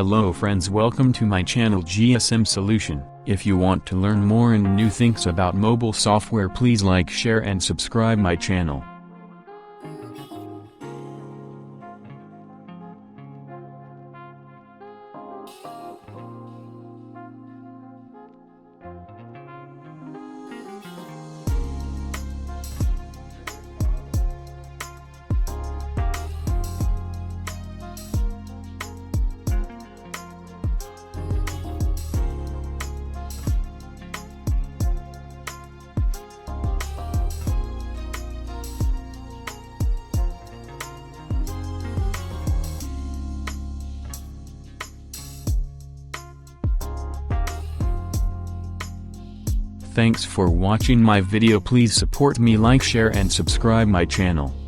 Hello friends, welcome to my channel GSM Solution. If you want to learn more and new things about mobile software, please like, share and subscribe my channel. Thanks for watching my video. Please support me, like, share and subscribe my channel.